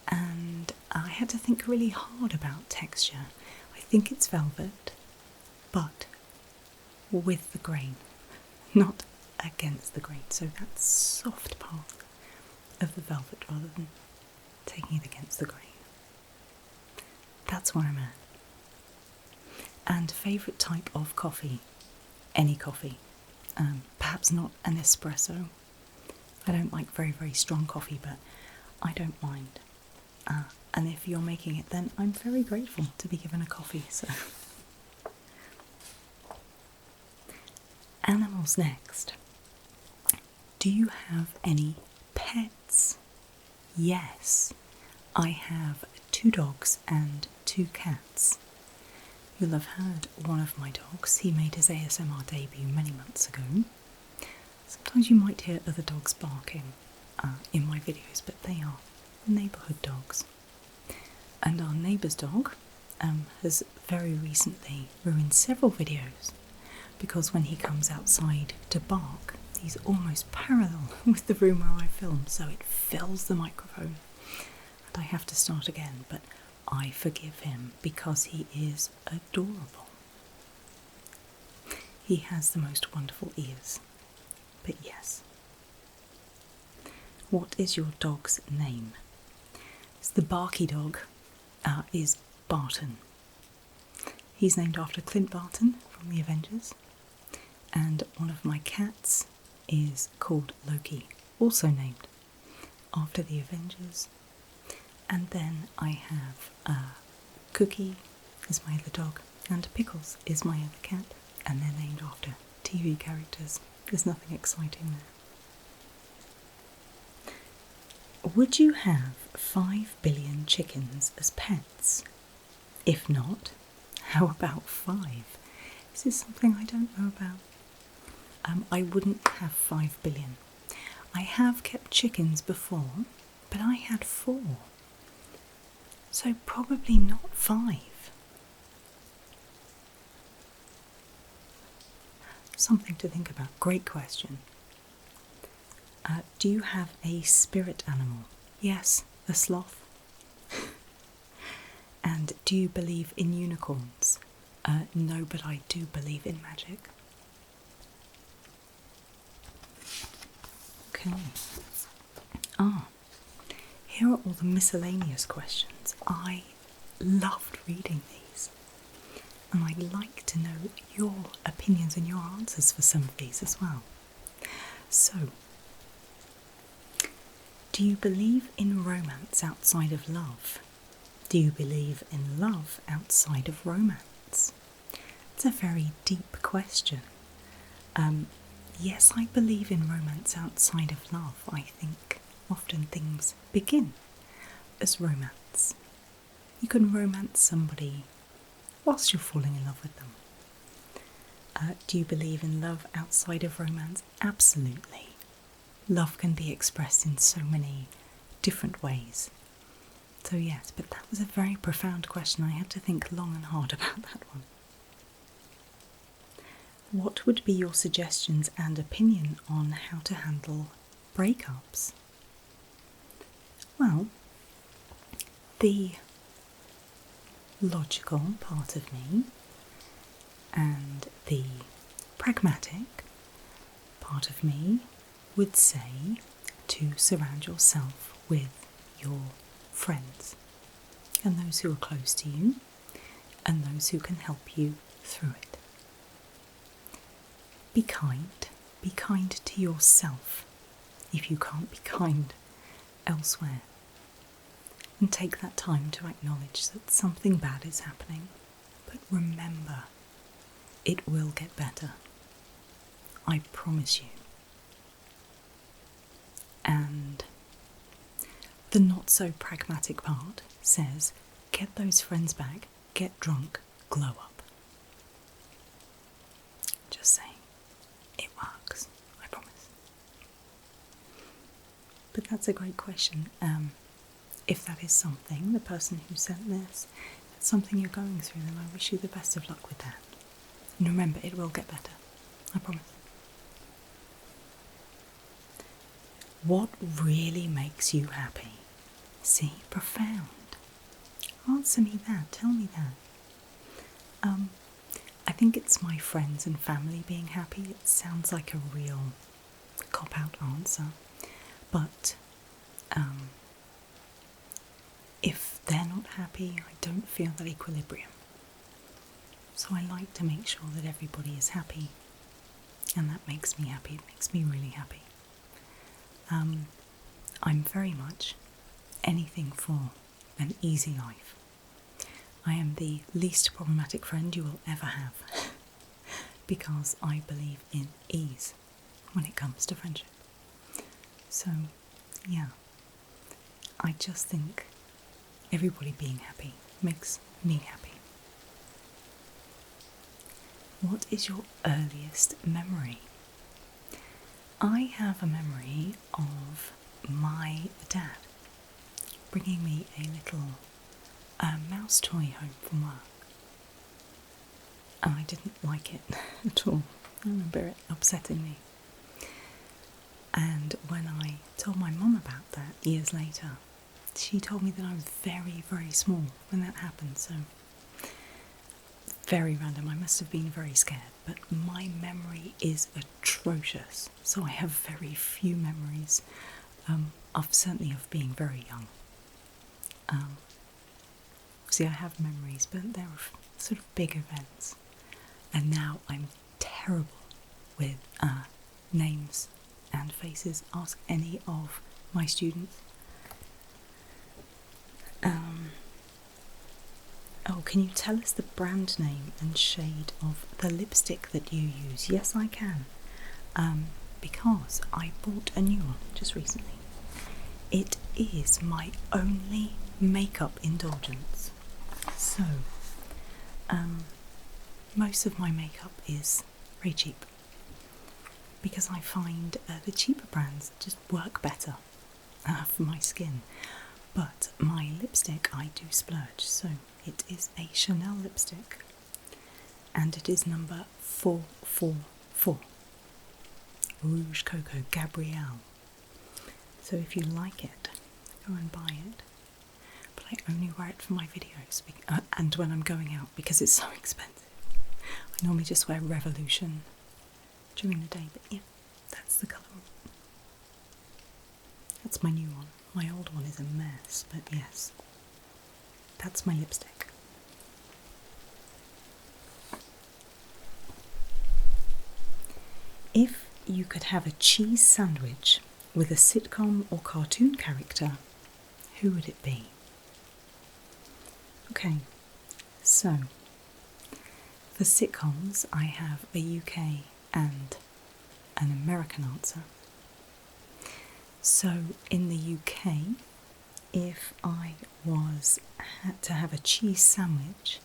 and I had to think really hard about texture. I think it's velvet, but with the grain, not against the grain. So that soft part of the velvet rather than taking it against the grain. That's where I'm at. And favourite type of coffee? Any coffee. Perhaps not an espresso. I don't like very, very strong coffee, but I don't mind. And if you're making it, then I'm very grateful to be given a coffee. So, animals next. Do you have any pets? Yes, I have 2 dogs and 2 cats. You'll have heard one of my dogs. He made his ASMR debut many months ago. Sometimes you might hear other dogs barking in my videos, but they are neighbourhood dogs. And our neighbour's dog has very recently ruined several videos because when he comes outside to bark, he's almost parallel with the room where I film, so it fills the microphone. And I have to start again, but I forgive him because he is adorable. He has the most wonderful ears. But yes. What is your dog's name? It's the Barky dog is Barton. He's named after Clint Barton from the Avengers. And one of my cats is called Loki, also named after the Avengers. And then I have Cookie is my other dog, and Pickles is my other cat, and they're named after TV characters. There's nothing exciting there. Would you have 5 billion chickens as pets? If not, how about 5? This is something I don't know about. I wouldn't have 5 billion. I have kept chickens before, but I had 4. So probably not 5. Something to think about. Great question. Do you have a spirit animal? Yes, a sloth. And do you believe in unicorns? No, but I do believe in magic. Okay. Here are all the miscellaneous questions. I loved reading these, and I'd like to know your opinions and your answers for some of these as well. So, do you believe in romance outside of love? Do you believe in love outside of romance? It's a very deep question. Yes, I believe in romance outside of love. I think often things begin as romance. You can romance somebody whilst you're falling in love with them. Do you believe in love outside of romance? Absolutely. Love can be expressed in so many different ways. So yes, but that was a very profound question. I had to think long and hard about that one. what would be your suggestions and opinion on how to handle breakups? Well, the logical part of me and the pragmatic part of me would say to surround yourself with your friends and those who are close to you and those who can help you through it. Be kind to yourself if you can't be kind elsewhere. And take that time to acknowledge that something bad is happening. But remember, it will get better. I promise you. And the not so pragmatic part says, get those friends back, get drunk, glow up. Just saying, it works, I promise. But that's a great question. If that is something, the person who sent this, that's something you're going through, then I wish you the best of luck with that. And remember, it will get better, I promise. What really makes you happy? See, profound. Answer me that, tell me that. I think it's my friends and family being happy. It sounds like a real cop-out answer, but if they're not happy, I don't feel that equilibrium. So I like to make sure that everybody is happy, and that makes me happy. It makes me really happy. I'm very much anything for an easy life. I am the least problematic friend you will ever have because I believe in ease when it comes to friendship. So, yeah, I just think everybody being happy makes me happy. What is your earliest memory? I have a memory of my dad bringing me a little mouse toy home from work. And I didn't like it at all. I remember it upsetting me. And when I told my mum about that years later, she told me that I was very, very small when that happened, so very random. I must have been very scared, but my memory is atrocious, so I have very few memories certainly of being very young. See, I have memories, but they're sort of big events, and now I'm terrible with names and faces. Ask any of my students. Oh, can you tell us the brand name and shade of the lipstick that you use? Yes, I can. Because I bought a new one just recently. It is my only makeup indulgence. So, most of my makeup is very cheap because I find the cheaper brands just work better for my skin. But my lipstick, I do splurge, so it is a Chanel lipstick, and it is number 444, Rouge Coco Gabrielle. So if you like it, go and buy it. But I only wear it for my videos and when I'm going out because it's so expensive. I normally just wear Revolution during the day, but yeah, that's the colour. That's my new one. My old one is a mess, but yes, that's my lipstick. If you could have a cheese sandwich with a sitcom or cartoon character, who would it be? Okay, so for sitcoms, I have a UK and an American answer. So in the UK, if I had to have a cheese sandwich,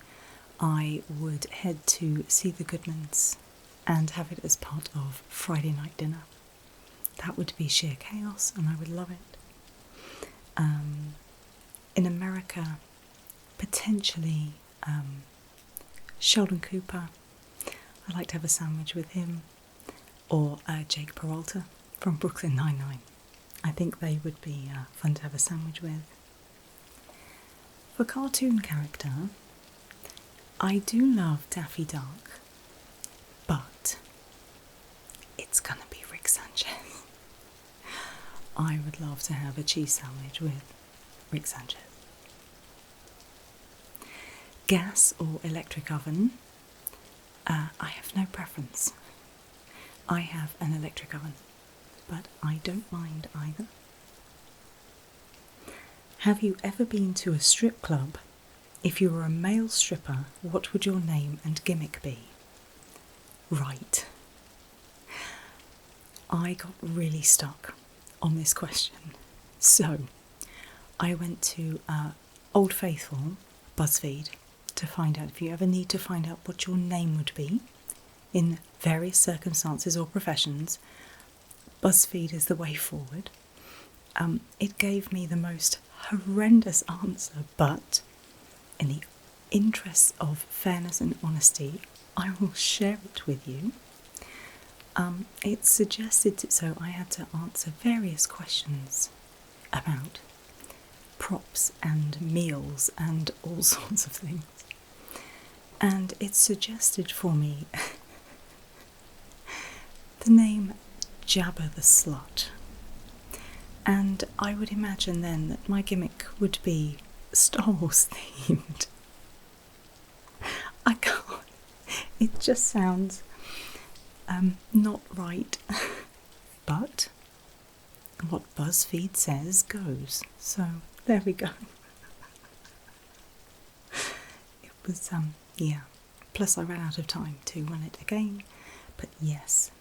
I would head to See the Goodmans and have it as part of Friday night dinner. That would be sheer chaos and I would love it. In America, potentially Sheldon Cooper. I'd like to have a sandwich with him, or Jake Peralta from Brooklyn Nine-Nine. I think they would be fun to have a sandwich with. For cartoon character, I do love Daffy Duck, but it's gonna be Rick Sanchez. I would love to have a cheese sandwich with Rick Sanchez. Gas or electric oven? I have no preference. I have an electric oven, but I don't mind either. Have you ever been to a strip club? If you were a male stripper, what would your name and gimmick be? Right. I got really stuck on this question. So, I went to Old Faithful, BuzzFeed, to find out if you ever need to find out what your name would be in various circumstances or professions. BuzzFeed is the way forward. It gave me the most horrendous answer, but in the interests of fairness and honesty, I will share it with you. It suggested, so I had to answer various questions about props and meals and all sorts of things. And it suggested for me the name Jabba the Slut. And I would imagine then that my gimmick would be Star Wars themed. I can't. It just sounds not right. But what BuzzFeed says goes. So there we go. It was, yeah. Plus I ran out of time to run it again. But yes,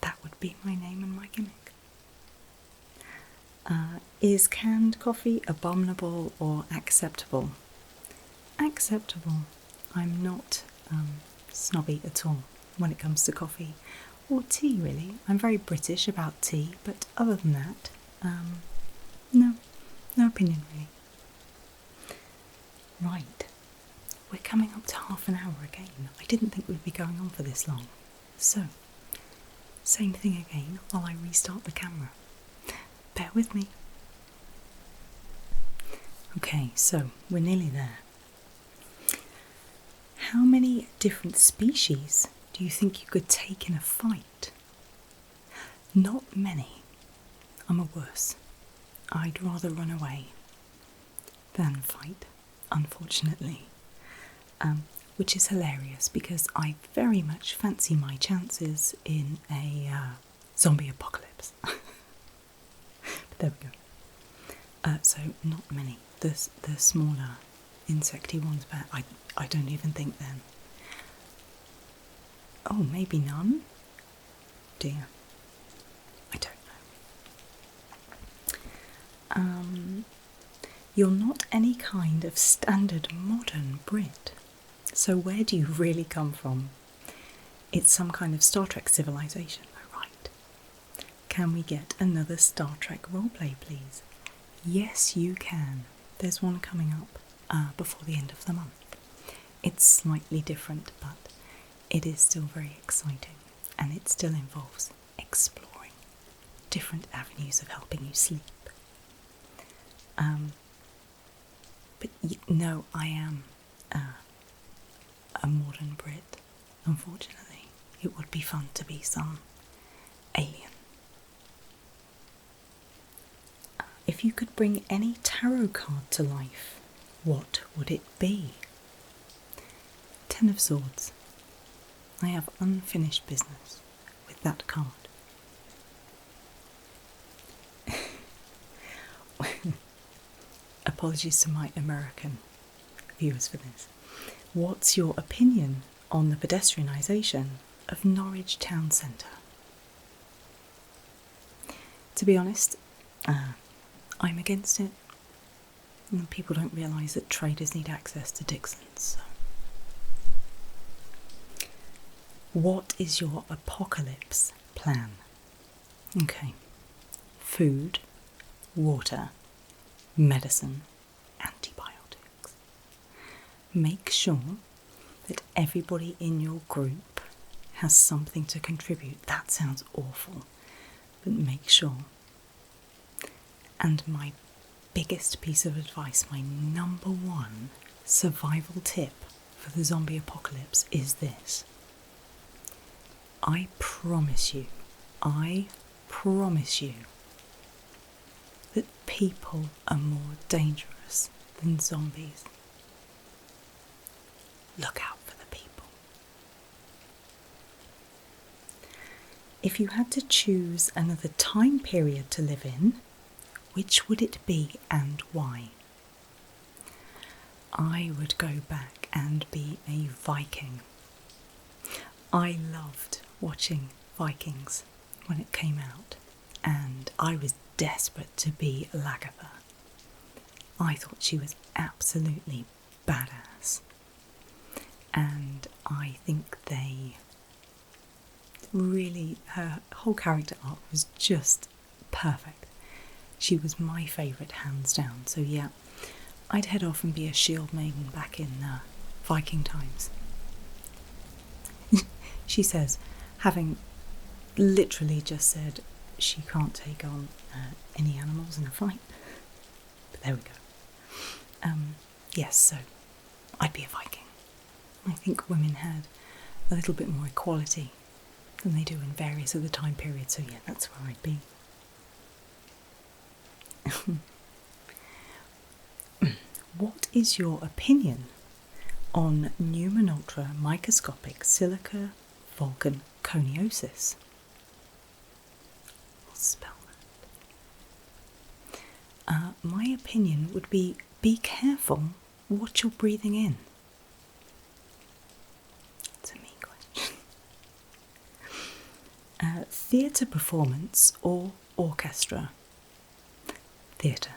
that would be my name and my gimmick. Is canned coffee abominable or acceptable? Acceptable. I'm not snobby at all when it comes to coffee or tea, really. I'm very British about tea, but other than that, no opinion really. Right, we're coming up to half an hour again. I didn't think we'd be going on for this long. So, same thing again while I restart the camera. Bear with me. Okay, so we're nearly there. How many different species do you think you could take in a fight? Not many. I'm a worse. I'd rather run away than fight, unfortunately. Which is hilarious because I very much fancy my chances in a zombie apocalypse. But there we go. So not many. The smaller insecty ones, but I don't even think them. Oh, maybe none? Dear. I don't know. You're not any kind of standard modern Brit. So where do you really come from? It's some kind of Star Trek civilization, oh right. Can we get another Star Trek roleplay, please? Yes, you can. There's one coming up before the end of the month. It's slightly different, but it is still very exciting, and it still involves exploring different avenues of helping you sleep. But no, I am a modern Brit, unfortunately. It would be fun to be some alien. If you could bring any tarot card to life, what would it be? Ten of Swords. I have unfinished business with that card. Apologies to my American viewers for this. What's your opinion on the pedestrianisation of Norwich Town Centre? To be honest, I'm against it. And people don't realise that traders need access to Dixon's. So. What is your apocalypse plan? Okay. Food, water, medicine, antibiotics. Make sure that everybody in your group has something to contribute. That sounds awful, but make sure. And my biggest piece of advice, my number one survival tip for the zombie apocalypse is this. I promise you that people are more dangerous than zombies. Look out for the people. If you had to choose another time period to live in, which would it be and why? I would go back and be a Viking. I loved watching Vikings when it came out, and I was desperate to be Lagertha. I thought she was absolutely badass, and I think they really, her whole character arc was just perfect. She was my favourite, hands down. So yeah, I'd head off and be a shield maiden back in Viking times. She says, having literally just said she can't take on any animals in a fight. But there we go. Yes, so I'd be a Viking. I think women had a little bit more equality than they do in various other time periods, so yeah, that's where I'd be. What is your opinion on Numenultra microscopic silica volcan coniosis? I'll spell that. My opinion would be careful what you're breathing in. It's a me question. Theatre performance or orchestra? Theatre.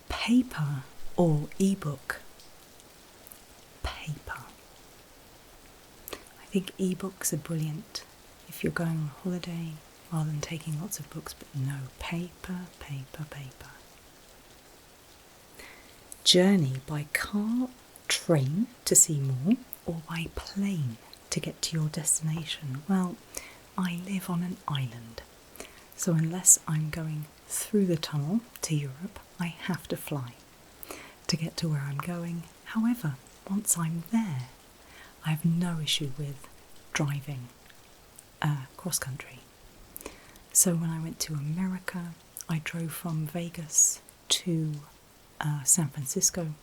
Paper or ebook? Paper. I think ebooks are brilliant if you're going on holiday rather than taking lots of books, but no, paper, paper, paper. Journey by car, train to see more, or by plane to get to your destination? Well, I live on an island, so unless I'm going through the tunnel to Europe, I have to fly to get to where I'm going. However, once I'm there, I have no issue with driving cross country. So when I went to America, I drove from Vegas to San Francisco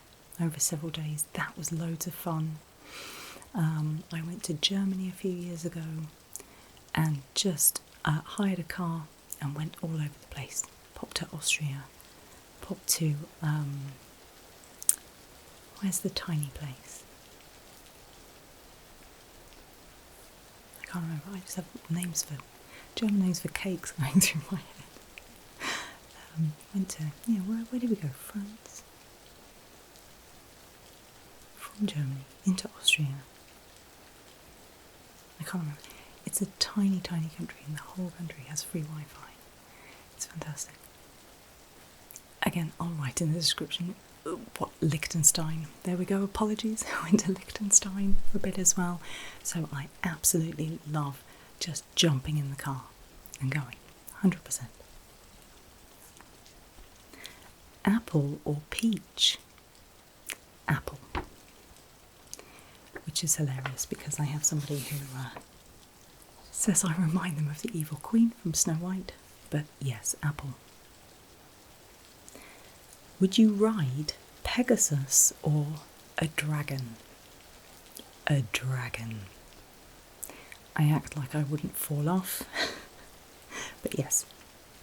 over several days. That was loads of fun. I went to Germany a few years ago and just hired a car and went all over the place. Popped to Austria, popped to, where's the tiny place? I can't remember, I just have names for, German names for cakes going through my head. Went to, where did we go? France? From Germany into Austria. I can't remember. It's a tiny, tiny country, and the whole country has free Wi-Fi. It's fantastic. Again, I'll write in the description what Liechtenstein. There we go, apologies. I went to Liechtenstein for a bit as well. So I absolutely love just jumping in the car and going, 100%. Apple or peach? Apple. Which is hilarious because I have somebody who says I remind them of the evil queen from Snow White. But yes, apple. Would you ride Pegasus or a dragon? A dragon. I act like I wouldn't fall off. But yes,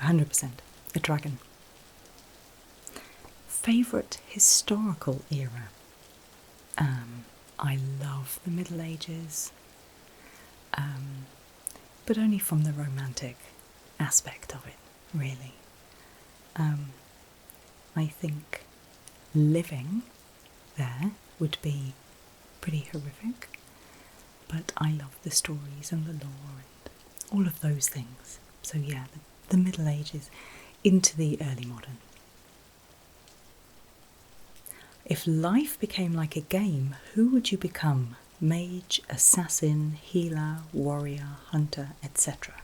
100%, a dragon. Favourite historical era? I love the Middle Ages, but only from the romantic aspect of it, really. I think living there would be pretty horrific, but I love the stories and the lore and all of those things. So yeah, the Middle Ages into the early modern. If life became like a game, who would you become? Mage, assassin, healer, warrior, hunter, etc.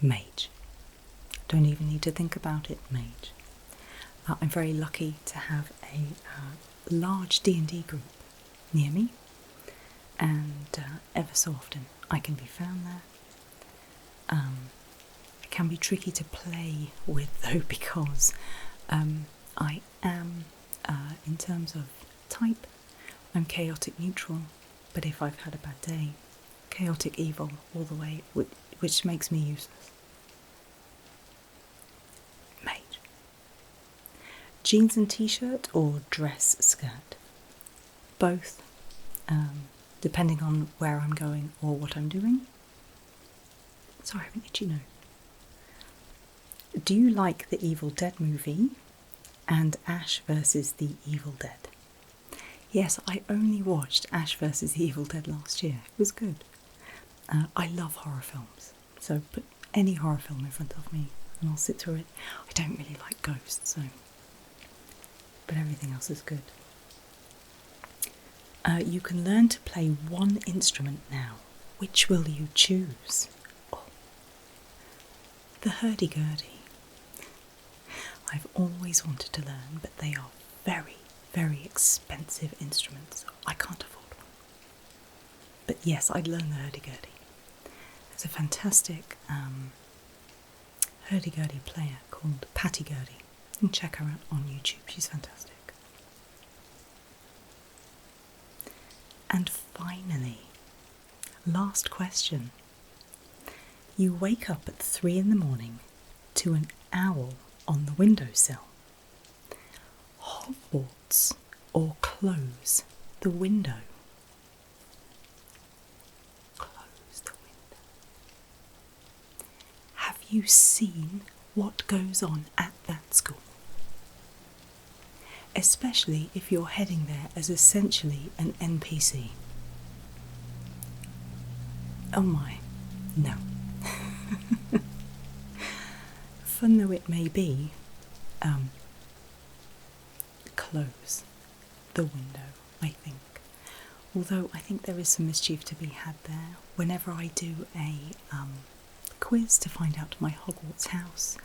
Mage. Don't even need to think about it, mage. I'm very lucky to have a large D&D group near me, and ever so often I can be found there. It can be tricky to play with though, because I am, in terms of type, I'm chaotic neutral, but if I've had a bad day, chaotic evil all the way, which makes me useless. Mage. Jeans and t-shirt or dress skirt? Both, depending on where I'm going or what I'm doing. Sorry, I have an itchy nose. Do you like the Evil Dead movie and Ash versus the Evil Dead? Yes, I only watched Ash versus the Evil Dead last year. It was good. I love horror films, so put any horror film in front of me and I'll sit through it. I don't really like ghosts, but everything else is good. You can learn to play one instrument now. Which will you choose? Oh, the hurdy-gurdy. I've always wanted to learn, but they are very, very expensive instruments. I can't afford one. But yes, I'd learn the hurdy-gurdy. There's a fantastic hurdy-gurdy player called Patty Gurdy. You can check her out on YouTube. She's fantastic. And finally, last question. You wake up at 3 in the morning to an owl on the windowsill. Hogwarts or close the window? Close the window. Have you seen what goes on at that school? Especially if you're heading there as essentially an NPC. Oh my, no. Fun though it may be, close the window, I think. Although I think there is some mischief to be had there. Whenever I do a quiz to find out my Hogwarts house,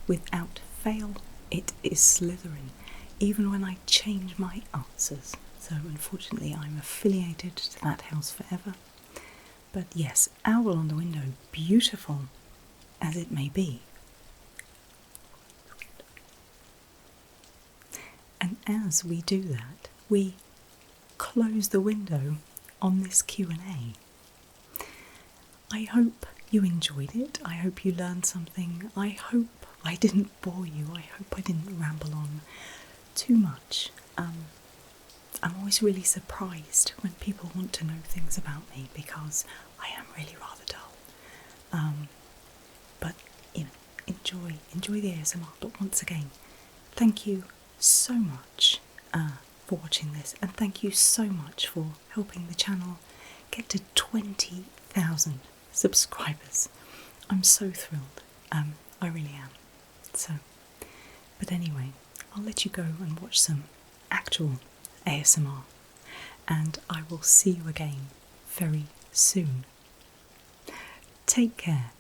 without fail, it is Slytherin, even when I change my answers. So unfortunately I'm affiliated to that house forever. But yes, owl on the window, beautiful as it may be. And as we do that, we close the window on this Q&A. I hope you enjoyed it. I hope you learned something. I hope I didn't bore you. I hope I didn't ramble on too much. I'm always really surprised when people want to know things about me, because I am really rather dull. But enjoy the ASMR. But once again, thank you so much for watching this, and thank you so much for helping the channel get to 20,000 subscribers. I'm so thrilled. I really am. But anyway, I'll let you go and watch some actual ASMR, and I will see you again very soon. Take care.